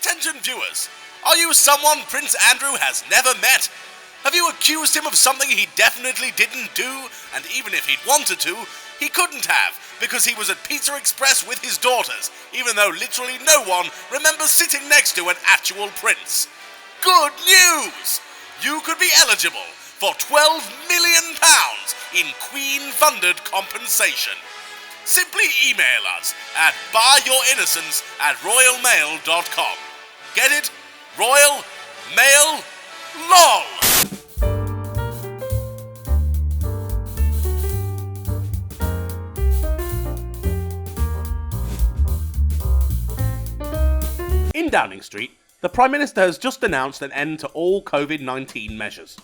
Attention viewers, are you someone Prince Andrew has never met? Have you accused him of something he definitely didn't do, and even if he'd wanted to, he couldn't have, because he was at Pizza Express with his daughters, even though literally no one remembers sitting next to an actual prince? Good news! You could be eligible for £12 million in Queen-funded compensation. Simply email us at buyyourinnocence@royalmail.com. Get it? Royal Mail LOL! In Downing Street, the Prime Minister has just announced an end to all COVID-19 measures.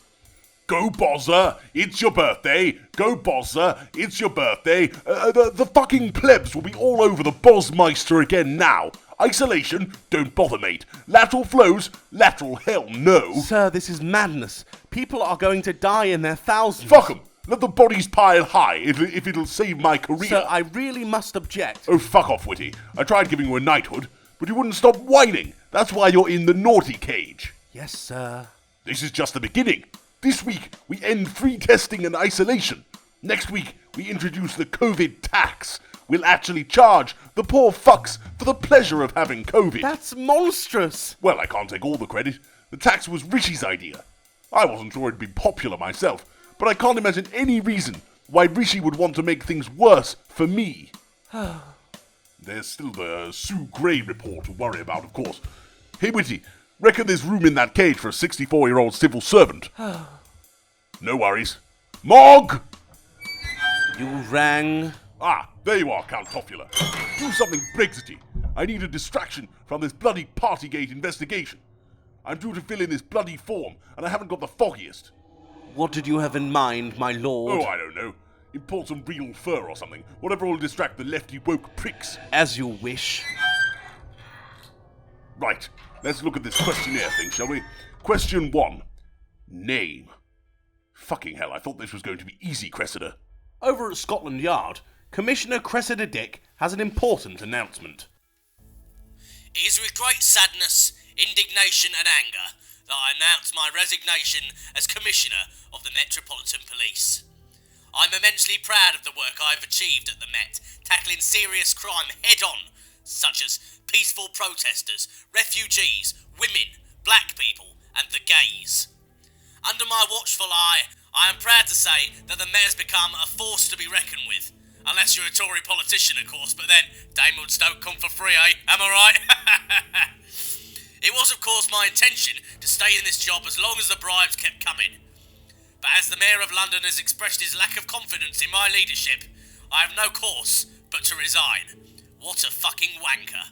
Go Bozza, it's your birthday. Go Bozza, it's your birthday. The fucking plebs will be all over the Bozmeister again now. Isolation, don't bother, mate. Lateral flows, lateral hell no. Sir, this is madness. People are going to die in their thousands. Fuck 'em. Let the bodies pile high if it'll save my career. Sir, I really must object. Oh, fuck off, Whitty. I tried giving you a knighthood, but you wouldn't stop whining. That's why you're in the naughty cage. Yes, sir. This is just the beginning. This week, we end free testing and isolation. Next week, we introduce the COVID tax. We'll actually charge the poor fucks for the pleasure of having COVID. That's monstrous. Well, I can't take all the credit. The tax was Rishi's idea. I wasn't sure it'd be popular myself, but I can't imagine any reason why Rishi would want to make things worse for me. There's still the Sue Gray report to worry about, of course. Hey, Whitty, reckon there's room in that cage for a 64-year-old civil servant? No worries. Mog! You rang. Ah, there you are, Count Toffula. Do something Brexity. I need a distraction from this bloody Partygate investigation. I'm due to fill in this bloody form, and I haven't got the foggiest. What did you have in mind, my lord? Oh, I don't know. Import some real fur or something. Whatever will distract the lefty woke pricks. As you wish. Right, let's look at this questionnaire thing, shall we? Question 1. Name. Fucking hell, I thought this was going to be easy, Cressida. Over at Scotland Yard, Commissioner Cressida Dick has an important announcement. It is with great sadness, indignation and anger that I announce my resignation as Commissioner of the Metropolitan Police. I'm immensely proud of the work I've achieved at the Met, tackling serious crime head-on, such as peaceful protesters, refugees, women, black people and the gays. Under my watchful eye, I am proud to say that the Met has become a force to be reckoned with. Unless you're a Tory politician, of course, but then Damewoods don't come for free, eh? Am I right? It was, of course, my intention to stay in this job as long as the bribes kept coming. But as the Mayor of London has expressed his lack of confidence in my leadership, I have no course but to resign. What a fucking wanker.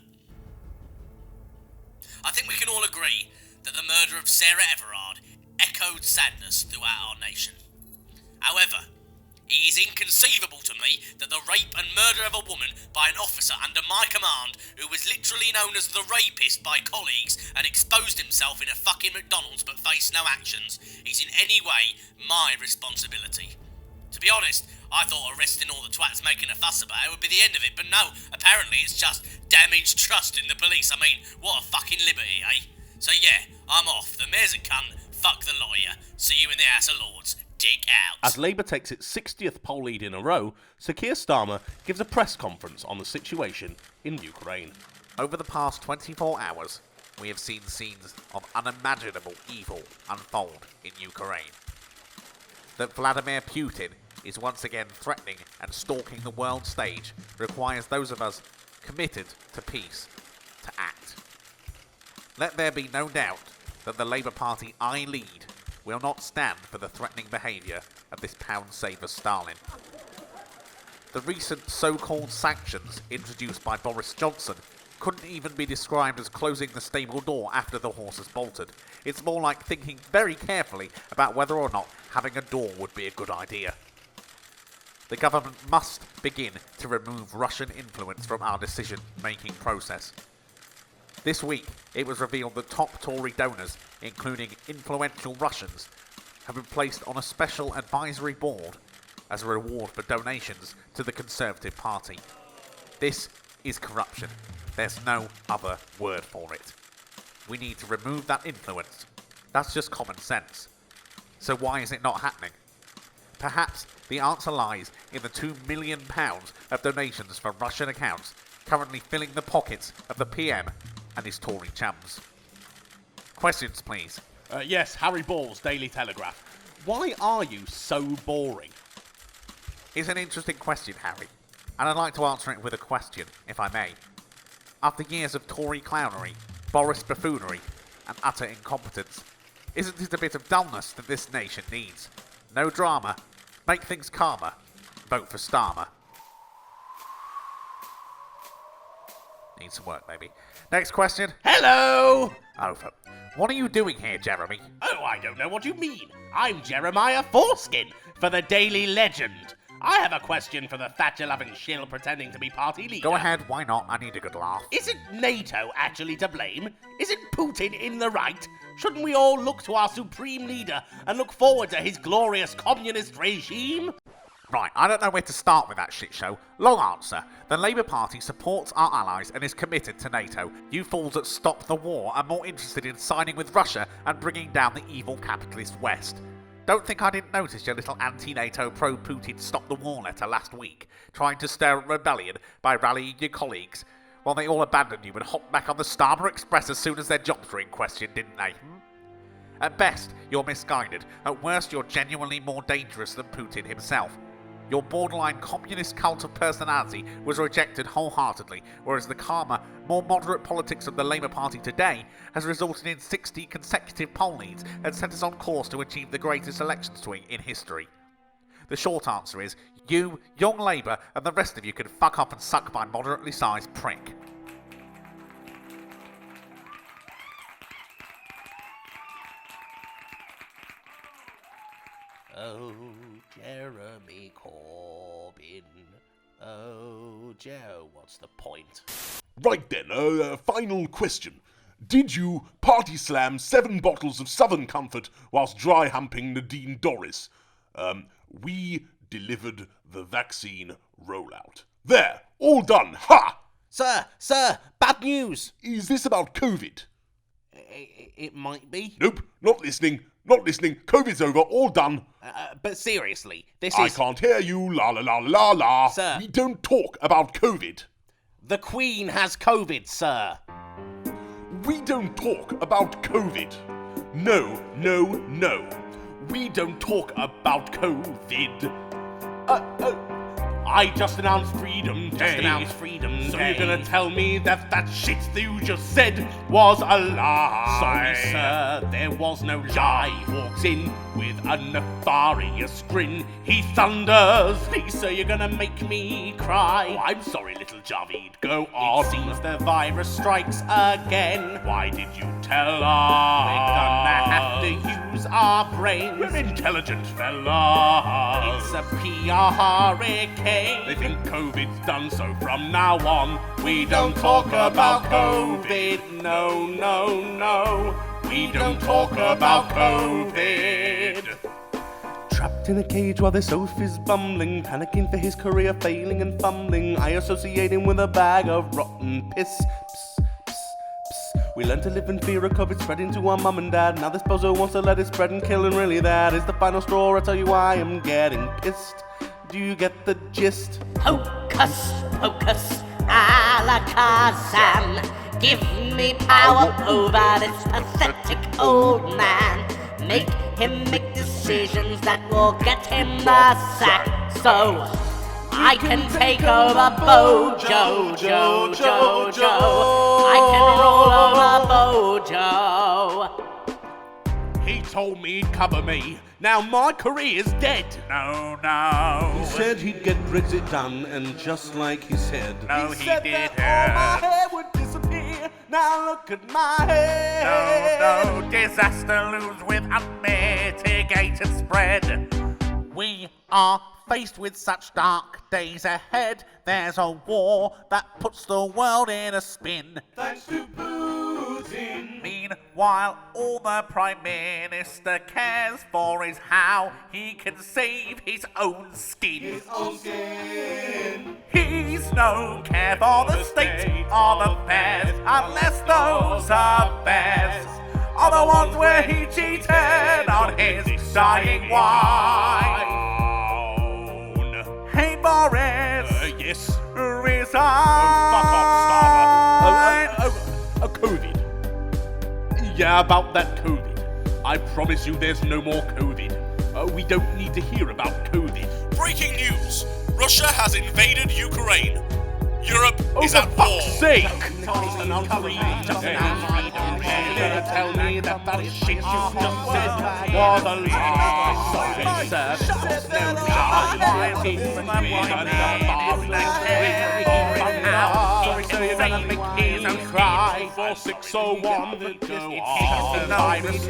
I think we can all agree that the murder of Sarah Everard echoed sadness throughout our nation. However, it is inconceivable to me that the rape and murder of a woman by an officer under my command, who was literally known as the rapist by colleagues and exposed himself in a fucking McDonald's but faced no actions, is in any way my responsibility. To be honest, I thought arresting all the twats making a fuss about it would be the end of it, but no, apparently it's just damaged trust in the police. I mean, what a fucking liberty, eh? So yeah, I'm off. The mayor's a cunt. Fuck the lot of you. See you in the House of Lords. Dick out. As Labour takes its 60th poll lead in a row, Sir Keir Starmer gives a press conference on the situation in Ukraine. Over the past 24 hours, we have seen scenes of unimaginable evil unfold in Ukraine. That Vladimir Putin is once again threatening and stalking the world stage requires those of us committed to peace to act. Let there be no doubt that the Labour Party I lead will not stand for the threatening behaviour of this pound-saver Stalin. The recent so-called sanctions introduced by Boris Johnson couldn't even be described as closing the stable door after the horse has bolted. It's more like thinking very carefully about whether or not having a door would be a good idea. The government must begin to remove Russian influence from our decision-making process. This week, it was revealed that top Tory donors, including influential Russians, have been placed on a special advisory board as a reward for donations to the Conservative Party. This is corruption. There's no other word for it. We need to remove that influence. That's just common sense. So why is it not happening? Perhaps the answer lies in the £2 million of donations from Russian accounts currently filling the pockets of the PM and his Tory chums. Questions, please. Yes, Harry Ball's Daily Telegraph. Why are you so boring? It's an interesting question, Harry, and I'd like to answer it with a question, if I may. After years of Tory clownery, Boris buffoonery, and utter incompetence, isn't it a bit of dullness that this nation needs? No drama. Make things calmer. Vote for Starmer. Needs some work, maybe. Next question. Hello! Over. What are you doing here, Jeremy? Oh, I don't know what you mean. I'm Jeremiah Foreskin for the Daily Legend. I have a question for the Thatcher-loving shill pretending to be party leader. Go ahead, why not? I need a good laugh. Isn't NATO actually to blame? Isn't Putin in the right? Shouldn't we all look to our supreme leader and look forward to his glorious communist regime? Right, I don't know where to start with that shit show. Long answer. The Labour Party supports our allies and is committed to NATO. You fools that stop the war are more interested in signing with Russia and bringing down the evil capitalist West. Don't think I didn't notice your little anti-NATO, pro-Putin stop the war letter last week, trying to stir up rebellion by rallying your colleagues, while they all abandoned you and hopped back on the Starmer Express as soon as their jobs were in question, didn't they? At best, you're misguided. At worst, you're genuinely more dangerous than Putin himself. Your borderline communist cult of personality was rejected wholeheartedly, whereas the calmer, more moderate politics of the Labour Party today has resulted in 60 consecutive poll leads and set us on course to achieve the greatest election swing in history. The short answer is, you, Young Labour, and the rest of you can fuck off and suck my moderately sized prick. Oh, Jeremy Corbyn. Oh, Joe, what's the point? Right then, final question. Did you party slam 7 bottles of Southern Comfort whilst dry humping Nadine Dorris? We delivered the vaccine rollout. There, all done, ha! Sir, bad news! Is this about COVID? It might be. Nope, not listening. COVID's over, all done. But seriously, I can't hear you, la la la la la. Sir. We don't talk about COVID. The Queen has COVID, sir. We don't talk about COVID. No. We don't talk about COVID. I just announced Freedom Day. So you're gonna tell me that shit that you just said was a lie? Sorry, sir, there was no lie. He walks in with a nefarious grin. He thunders. Please, sir, you're gonna make me cry. Oh, I'm sorry, little Javid. Go on. It seems the virus strikes again. Why did you tell us? We're gonna have to use our brains. We're intelligent fellas. It's a PR hurricane. They think COVID's done, so from now on, we don't talk about COVID. No. We don't talk about COVID. Trapped in a cage while this oaf is bumbling, panicking for his career, failing and fumbling. I associate him with a bag of rotten piss. Psst, psst, psst. We learn to live in fear of COVID spreading to our mum and dad. Now this bozo wants to let it spread and kill, and really that is the final straw. I tell you why I'm getting pissed. Do you get the gist? Hocus pocus, alakazam. Give me power over this pathetic old man. Make him make decisions that will get him the sack. So I can take over Bojo, Joe. I can roll over Bojo. He told me he'd cover me. Now my career's dead. No. He said he'd get Brexit done, and just like he said, No, he said didn't. that all my hair would disappear. Now look at my hair. No, disaster looms with unmitigated spread. We are faced with such dark days ahead. There's a war that puts the world in a spin. Thanks to Putin. Meanwhile, all the Prime Minister cares for is how he can save his own skin. He's no care for the state or the affairs unless those are fair. the ones where he cheated on his dying wife. Hey Boris, Yes. resign. Fuck off, Starmer. COVID. Yeah, about that COVID. I promise you there's no more COVID. We don't need to hear about COVID. Breaking news! Russia has invaded Ukraine. Europe is For at war. fuck's sake! You're gonna tell me that that shit you just said was a lie. Sorry, sir. Sorry, sir, you're gonna make me cry. 4601 to go on.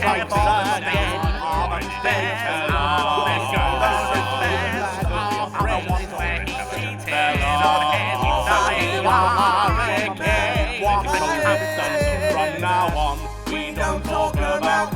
From now on, we don't talk about